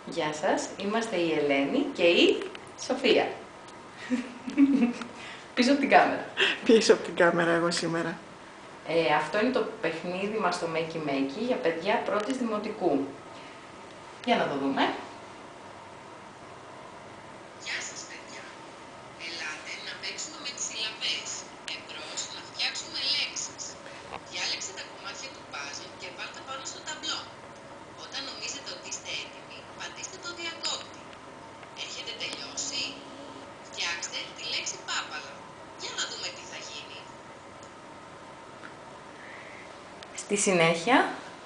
Γεια σας, είμαστε η Ελένη και η Σοφία. Πίσω από την κάμερα. Πίσω από την κάμερα εγώ σήμερα. Αυτό είναι το παιχνίδι μας το Makey Makey για παιδιά πρώτης δημοτικού. Για να το δούμε. Γεια σας παιδιά. Ελάτε να παίξουμε με τις συλλαβές. Εμπρός να φτιάξουμε λέξεις. Διάλεξε τα κομμάτια του puzzle και βάλτε πάνω στο ταμπλό. Όταν νομίζετε ότι είστε έτοιμοι, πατήστε το διακόπτη. Έχετε τελειώσει? Φτιάξτε τη λέξη πάπαλα. Για να δούμε τι θα γίνει. Στη συνέχεια,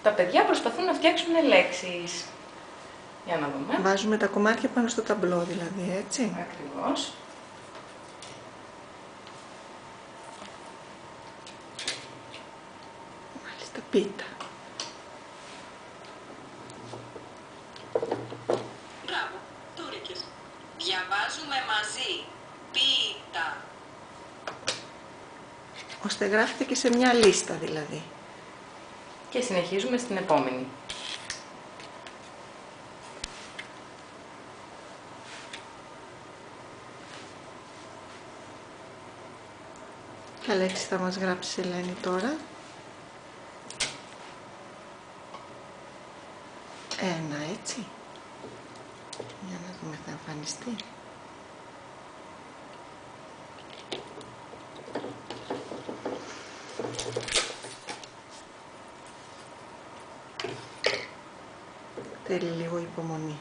τα παιδιά προσπαθούν να φτιάξουν λέξεις. Για να δούμε. Βάζουμε τα κομμάτια πάνω στο ταμπλό δηλαδή, έτσι. Ακριβώς. Μάλιστα, πίτα. Μπράβο, το βρήκες. Διαβάζουμε μαζί. Πίτα. Ώστε γράφεται και σε μια λίστα δηλαδή. Και συνεχίζουμε στην επόμενη. Ποια λέξη θα μας γράψει η Ελένη τώρα? Ένα, έτσι. Για να δούμε, θα εμφανιστεί. Θέλει λίγο υπομονή.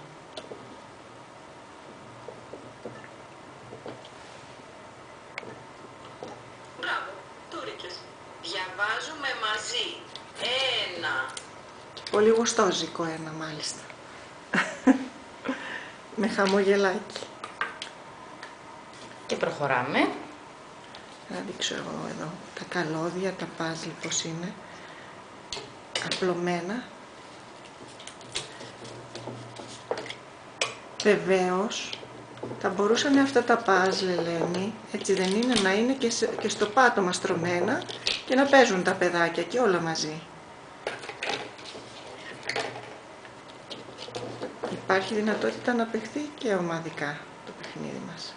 Μπράβο, το βρήκες. Διαβάζουμε μαζί. Ένα. Πολύ γουστόζικο ένα μάλιστα. Με χαμογελάκι. Και προχωράμε. Να δείξω εγώ εδώ τα καλώδια, τα παζλ πως είναι. Απλωμένα. Βεβαίως, θα μπορούσαν αυτά τα παζλ, Ελένη, έτσι δεν είναι, να είναι και στο πάτωμα στρωμένα και να παίζουν τα παιδάκια και όλα μαζί. Υπάρχει δυνατότητα να παιχθεί και ομαδικά το παιχνίδι μας.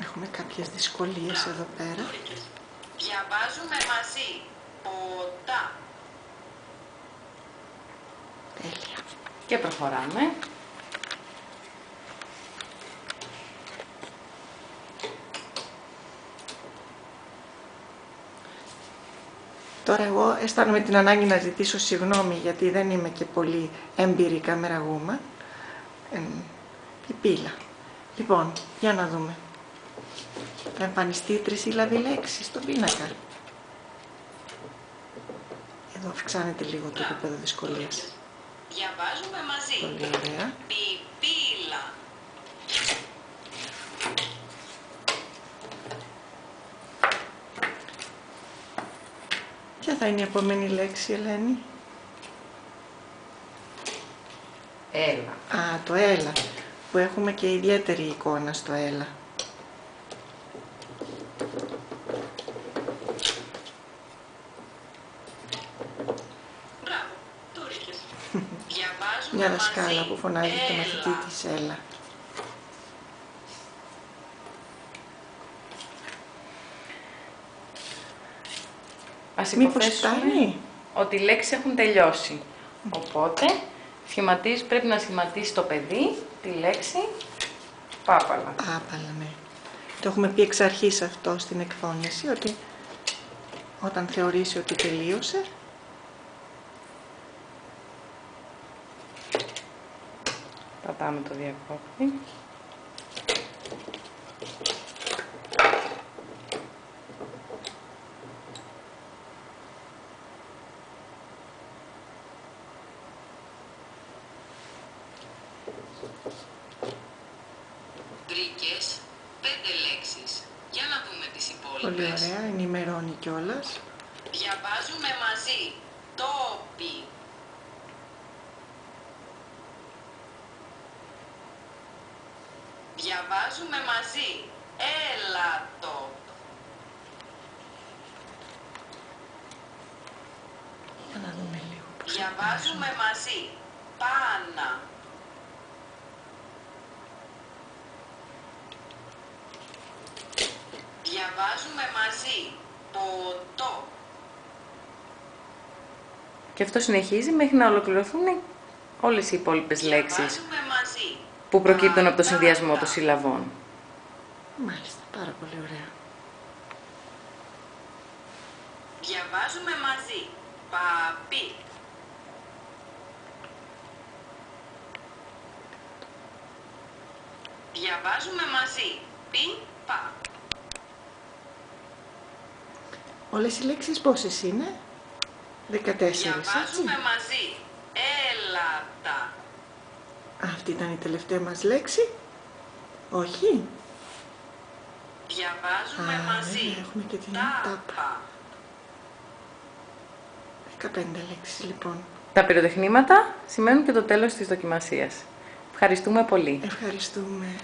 Έχουμε κάποιες δυσκολίες εδώ πέρα. Διαβάζουμε μαζί. Ποτά. Τέλεια. Και προχωράμε. Τώρα εγώ αισθάνομαι την ανάγκη να ζητήσω συγγνώμη γιατί δεν είμαι και πολύ έμπειρη καμεραγούμα. Η πύλα. Λοιπόν, για να δούμε. Θα εμφανιστεί η τρισύλλαβη λέξη στον πίνακα. Εδώ αυξάνεται λίγο το επίπεδο δυσκολίας. Διαβάζουμε μαζί. Πολύ ωραία. Πιπίλα. Ποια θα είναι η επόμενη λέξη, Ελένη? Έλα. Α, το έλα, που έχουμε και ιδιαίτερη εικόνα στο έλα. Μπράβο, το βρήκες. Διαβάζουμε Μια μαζί. δασκάλα που φωνάζει το μαθητή Έλα. της έλα. Ας Μήπως υποθέσουμε φτάνει? ότι οι λέξεις έχουν τελειώσει. Οπότε, πρέπει να σχηματίσει το παιδί τη λέξη πάπαλα. Άπαλα, ναι. Το έχουμε πει εξ αρχής αυτό στην εκφώνηση, ότι όταν θεωρήσει ότι τελείωσε, Πατάμε το διακόπτη. Βρήκες 5 λέξεις. Για να δούμε τις πολύ υπόλοιπες. ωραία, ενημερώνει κιόλας. Διαβάζουμε μαζί. Τόπι. Διαβάζουμε μαζί. Έλατο. Για να δούμε λίγο. Διαβάζουμε μαζί. Πάνα. Διαβάζουμε μαζί. Ποτό. Και αυτό συνεχίζει μέχρι να ολοκληρωθούν όλες οι υπόλοιπες λέξεις Διαβάζουμε μαζί. που προκύπτουν από το συνδυασμό Πατάτα. των συλλαβών. Μάλιστα, πάρα πολύ ωραία. Διαβάζουμε μαζί. Παπί. Διαβάζουμε μαζί. Πι-πα. Όλες οι λέξεις πόσες είναι? 14, έτσι. Διαβάζουμε μαζί. Έλατα. Αυτή ήταν η τελευταία μας λέξη. Όχι. Διαβάζουμε Α, μαζί. βέβαια, έχουμε και την Τάπα. τάπα. 15 λέξεις λοιπόν. Τα πυροτεχνήματα σημαίνουν και το τέλος της δοκιμασίας. Ευχαριστούμε πολύ. Ευχαριστούμε.